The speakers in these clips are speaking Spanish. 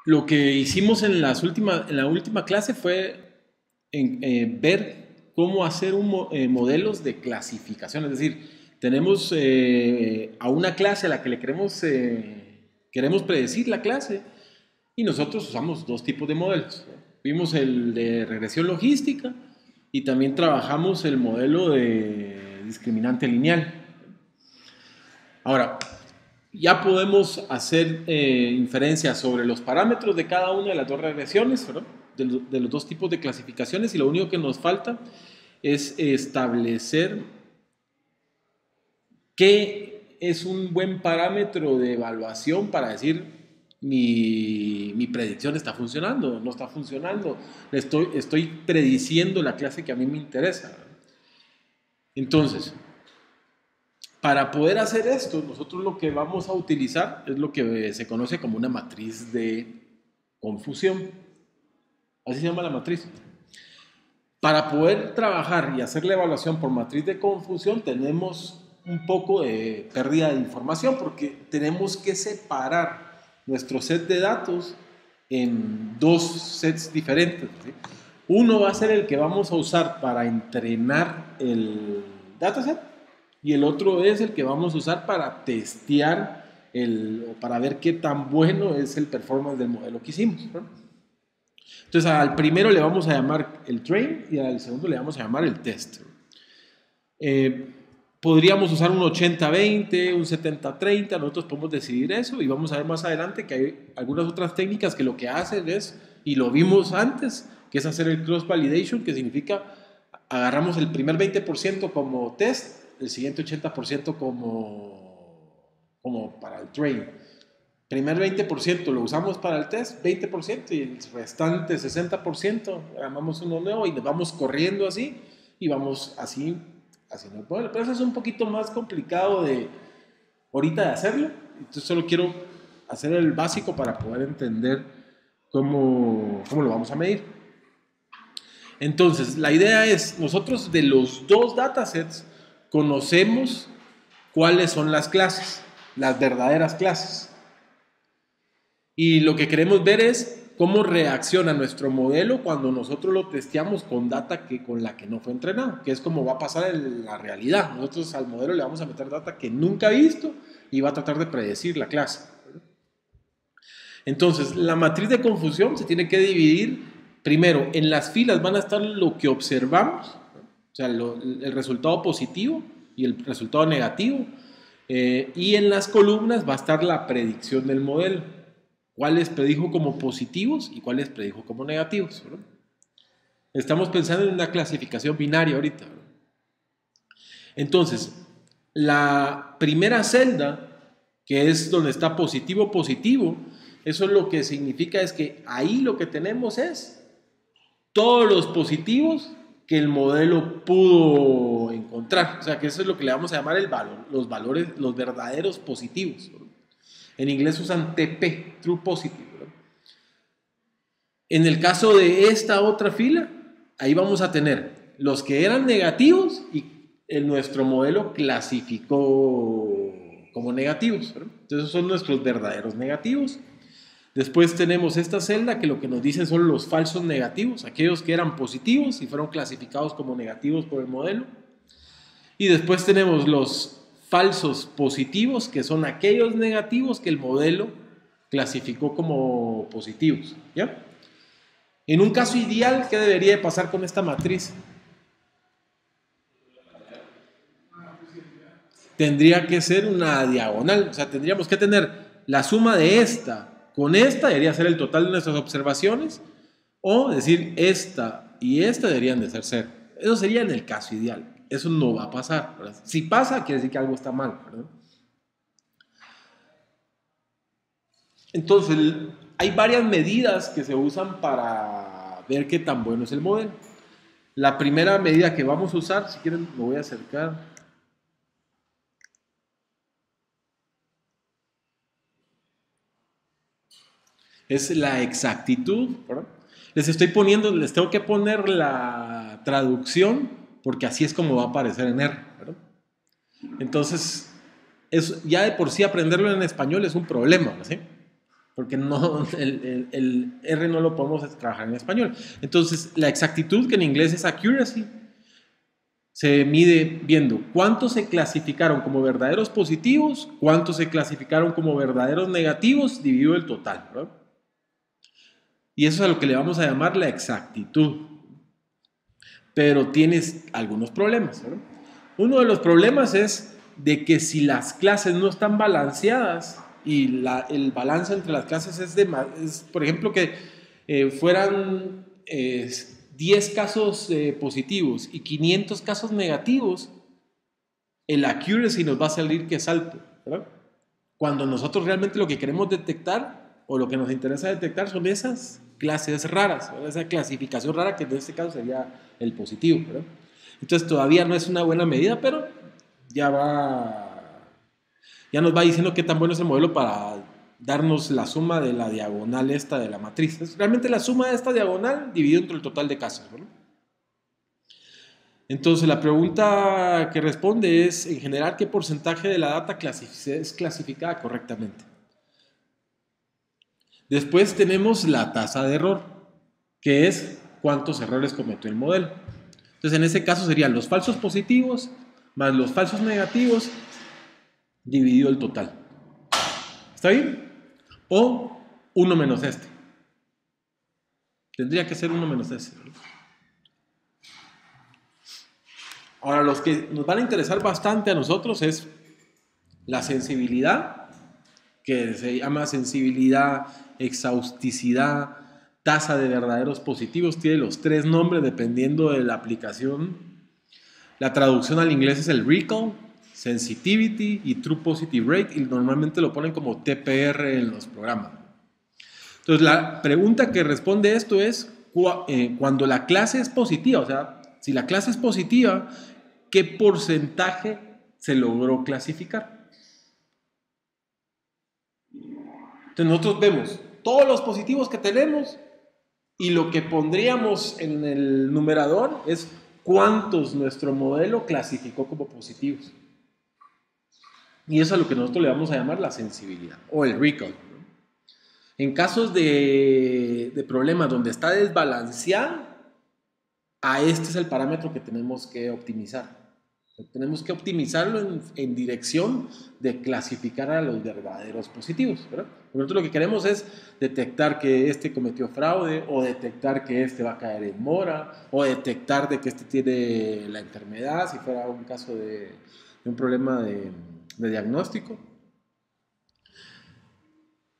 Lo que hicimos en en la última clase fue ver cómo hacer modelos de clasificación. Es decir, tenemos a una clase a la que le queremos predecir la clase y nosotros usamos dos tipos de modelos. Vimos el de regresión logística y también trabajamos el modelo de discriminante lineal. Ahora, ya podemos hacer inferencias sobre los parámetros de cada una de las dos regresiones, ¿verdad? De los dos tipos de clasificaciones, y lo único que nos falta es establecer qué es un buen parámetro de evaluación para decir mi predicción está funcionando, no está funcionando, estoy prediciendo la clase que a mí me interesa. Entonces, para poder hacer esto, nosotros lo que vamos a utilizar es lo que se conoce como una matriz de confusión. Así se llama la matriz. Para poder trabajar y hacer la evaluación por matriz de confusión, tenemos un poco de pérdida de información porque tenemos que separar nuestro set de datos en dos sets diferentes, ¿sí? Uno va a ser el que vamos a usar para entrenar el dataset y el otro es el que vamos a usar para testear o para ver qué tan bueno es el performance del modelo que hicimos, ¿no? Entonces al primero le vamos a llamar el train y al segundo le vamos a llamar el test. Podríamos usar un 80-20, un 70-30, nosotros podemos decidir eso y vamos a ver más adelante que hay algunas otras técnicas que lo que hacen es, y lo vimos antes, que es hacer el cross validation, que significa agarramos el primer 20% como test, el siguiente 80% como para el train. Primer 20% lo usamos para el test, 20% y el restante 60% armamos uno nuevo y nos vamos corriendo así y vamos así haciendo el modelo. Pero eso es un poquito más complicado de ahorita de hacerlo. Entonces solo quiero hacer el básico para poder entender cómo lo vamos a medir. Entonces, la idea es, nosotros de los dos datasets conocemos cuáles son las clases, las verdaderas clases. Y lo que queremos ver es cómo reacciona nuestro modelo cuando nosotros lo testeamos con data con la que no fue entrenado, que es como va a pasar en la realidad. Nosotros al modelo le vamos a meter data que nunca ha visto y va a tratar de predecir la clase. Entonces, la matriz de confusión se tiene que dividir primero en las filas van a estar lo que observamos, o sea, el resultado positivo y el resultado negativo, y en las columnas va a estar la predicción del modelo, cuáles predijo como positivos y cuáles predijo como negativos, ¿verdad? Estamos pensando en una clasificación binaria ahorita, ¿verdad? Entonces, la primera celda, que es donde está positivo, positivo, eso lo que significa es que ahí lo que tenemos es todos los positivos que el modelo pudo encontrar. O sea, que eso es lo que le vamos a llamar el valor, los valores, los verdaderos positivos. En inglés usan TP, True Positive. En el caso de esta otra fila, ahí vamos a tener los que eran negativos y nuestro modelo clasificó como negativos, ¿verdad? Entonces esos son nuestros verdaderos negativos. Después tenemos esta celda que lo que nos dicen son los falsos negativos, aquellos que eran positivos y fueron clasificados como negativos por el modelo. Y después tenemos los falsos positivos, que son aquellos negativos que el modelo clasificó como positivos, ¿ya? En un caso ideal, ¿qué debería de pasar con esta matriz? Tendría que ser una diagonal, o sea, tendríamos que tener la suma de esta con esta, debería ser el total de nuestras observaciones, o decir esta y esta deberían de ser cero. Eso sería en el caso ideal. Eso no va a pasar, ¿verdad? Si pasa, quiere decir que algo está mal, ¿verdad? Entonces, hay varias medidas que se usan para ver qué tan bueno es el modelo. La primera medida que vamos a usar, si quieren me voy a acercar, es la exactitud, ¿verdad? Les tengo que poner la traducción porque así es como va a aparecer en R, ¿verdad? Entonces, ya de por sí aprenderlo en español es un problema, ¿sí? porque no, el R no lo podemos trabajar en español. Entonces, la exactitud, que en inglés es accuracy, se mide viendo cuántos se clasificaron como verdaderos positivos, cuántos se clasificaron como verdaderos negativos, dividido el total, ¿verdad? Y eso es a lo que le vamos a llamar la exactitud. Pero tienes algunos problemas, ¿verdad? Uno de los problemas es de que si las clases no están balanceadas y el balance entre las clases es por ejemplo, que fueran 10 casos positivos y 500 casos negativos, el accuracy nos va a salir que es alto, ¿verdad? Cuando nosotros realmente lo que queremos detectar o lo que nos interesa detectar son esas clases raras, ¿verdad? Esa clasificación rara, que en este caso sería el positivo, ¿verdad? Entonces todavía no es una buena medida, pero ya ya nos va diciendo qué tan bueno es el modelo para darnos la suma de la diagonal esta de la matriz. Es realmente la suma de esta diagonal dividido entre el total de casos, ¿verdad? Entonces la pregunta que responde es, en general, ¿qué porcentaje de la data es clasificada correctamente? Después tenemos la tasa de error, que es cuántos errores cometió el modelo. Entonces en ese caso serían los falsos positivos más los falsos negativos dividido el total. ¿Está bien? O 1 menos este. Tendría que ser 1 menos este, ¿no? Ahora, los que nos van a interesar bastante a nosotros es la sensibilidad, que se llama sensibilidad, exhausticidad, tasa de verdaderos positivos. Tiene los 3 nombres dependiendo de la aplicación. La traducción al inglés es el recall, sensitivity y true positive rate, y normalmente lo ponen como TPR en los programas. Entonces, la pregunta que responde esto es, cuando la clase es positiva, o sea, si la clase es positiva, ¿qué porcentaje se logró clasificar? Entonces, nosotros vemos todos los positivos que tenemos y lo que pondríamos en el numerador es cuántos nuestro modelo clasificó como positivos. Y eso es a lo que nosotros le vamos a llamar la sensibilidad o el recall. En casos de problemas donde está desbalanceado, este es el parámetro que tenemos que optimizar. Tenemos que optimizarlo en dirección de clasificar a los verdaderos positivos, ¿verdad? Nosotros lo que queremos es detectar que este cometió fraude, o detectar que este va a caer en mora, o detectar de que este tiene la enfermedad, si fuera un caso de un problema de diagnóstico.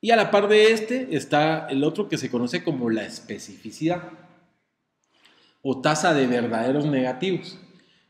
Y a la par de este está el otro que se conoce como la especificidad o tasa de verdaderos negativos.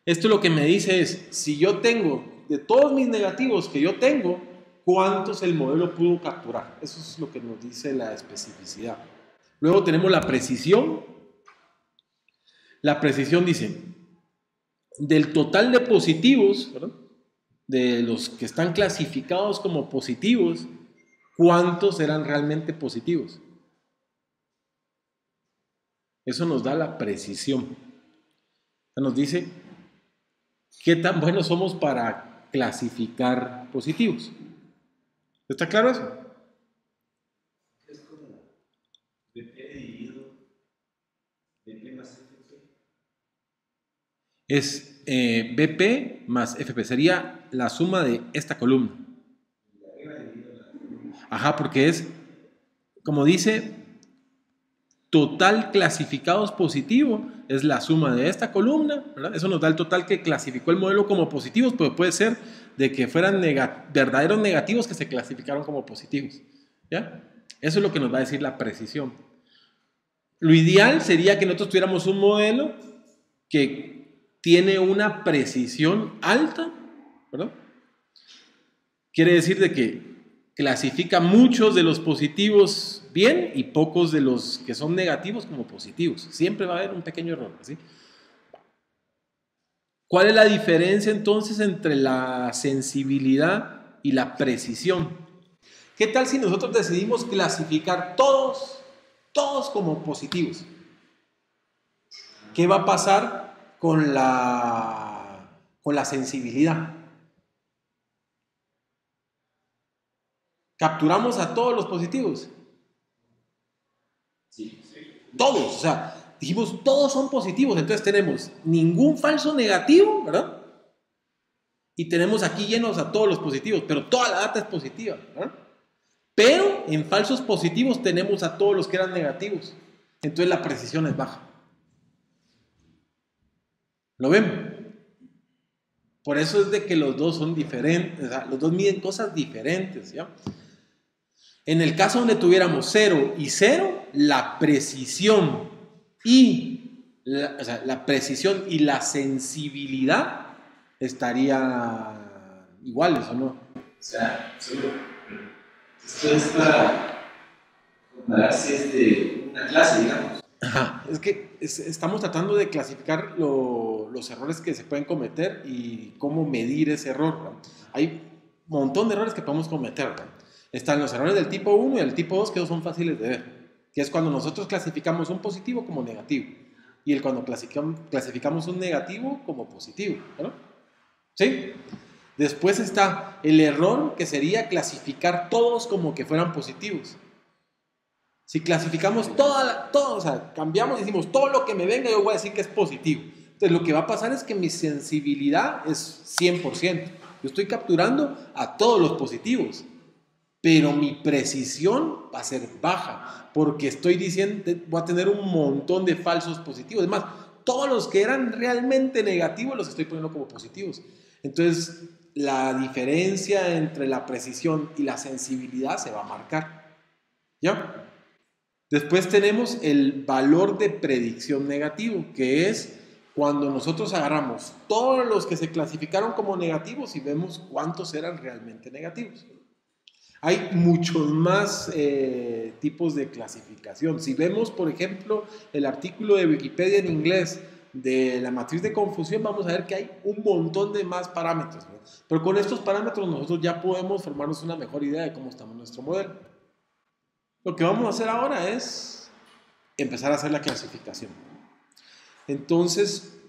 Esto lo que me dice es, si yo tengo, de todos mis negativos que yo tengo, ¿cuántos el modelo pudo capturar? Eso es lo que nos dice la especificidad. Luego tenemos la precisión. La precisión dice, del total de positivos, ¿verdad?, de los que están clasificados como positivos, ¿cuántos eran realmente positivos? Eso nos da la precisión. Nos dice qué tan buenos somos para clasificar positivos. ¿Está claro eso? Es como BP dividido BP más FP. Es BP más FP. Sería la suma de esta columna. Ajá, porque es, como dice, total clasificados positivo es la suma de esta columna, ¿verdad? Eso nos da el total que clasificó el modelo como positivos, pero puede ser de que fueran verdaderos negativos que se clasificaron como positivos, ¿ya? Eso es lo que nos va a decir la precisión. Lo ideal sería que nosotros tuviéramos un modelo que tiene una precisión alta, ¿verdad? Quiere decir de que clasifica muchos de los positivos bien y pocos de los que son negativos como positivos. Siempre va a haber un pequeño error, ¿sí? ¿Cuál es la diferencia entonces entre la sensibilidad y la precisión? ¿Qué tal si nosotros decidimos clasificar todos como positivos? ¿Qué va a pasar con la sensibilidad? Capturamos a todos los positivos. Sí. Todos, o sea, dijimos todos son positivos, entonces tenemos ningún falso negativo, ¿verdad? Y tenemos aquí llenos a todos los positivos, pero toda la data es positiva, ¿verdad? Pero en falsos positivos tenemos a todos los que eran negativos, entonces la precisión es baja. ¿Lo ven? Por eso es de que los dos son diferentes, o sea, los dos miden cosas diferentes, ¿ya? En el caso donde tuviéramos 0 y 0, la precisión y la precisión y la sensibilidad estaría iguales, ¿o no? O sea, solo esto es para compararse desde una clase, digamos. Ajá, es que estamos tratando de clasificar los errores que se pueden cometer y cómo medir ese error, ¿no? Hay un montón de errores que podemos cometer, ¿no? Están los errores del tipo 1 y del tipo 2, que esos son fáciles de ver, que es cuando nosotros clasificamos un positivo como negativo y el cuando clasificamos un negativo como positivo, ¿no? ¿Sí? Después está el error, que sería clasificar todos como que fueran positivos. Si clasificamos todo, o sea, cambiamos y decimos todo lo que me venga, yo voy a decir que es positivo. Entonces lo que va a pasar es que mi sensibilidad es 100%. Yo estoy capturando a todos los positivos, pero mi precisión va a ser baja, porque estoy diciendo, voy a tener un montón de falsos positivos. Es más, todos los que eran realmente negativos los estoy poniendo como positivos. Entonces la diferencia entre la precisión y la sensibilidad se va a marcar. ¿Ya? Después tenemos el valor de predicción negativo, que es cuando nosotros agarramos todos los que se clasificaron como negativos y vemos cuántos eran realmente negativos. Hay muchos más tipos de clasificación. Si vemos, por ejemplo, el artículo de Wikipedia en inglés de la matriz de confusión, vamos a ver que hay un montón de más parámetros, ¿no? Pero con estos parámetros nosotros ya podemos formarnos una mejor idea de cómo está nuestro modelo. Lo que vamos a hacer ahora es empezar a hacer la clasificación. Entonces,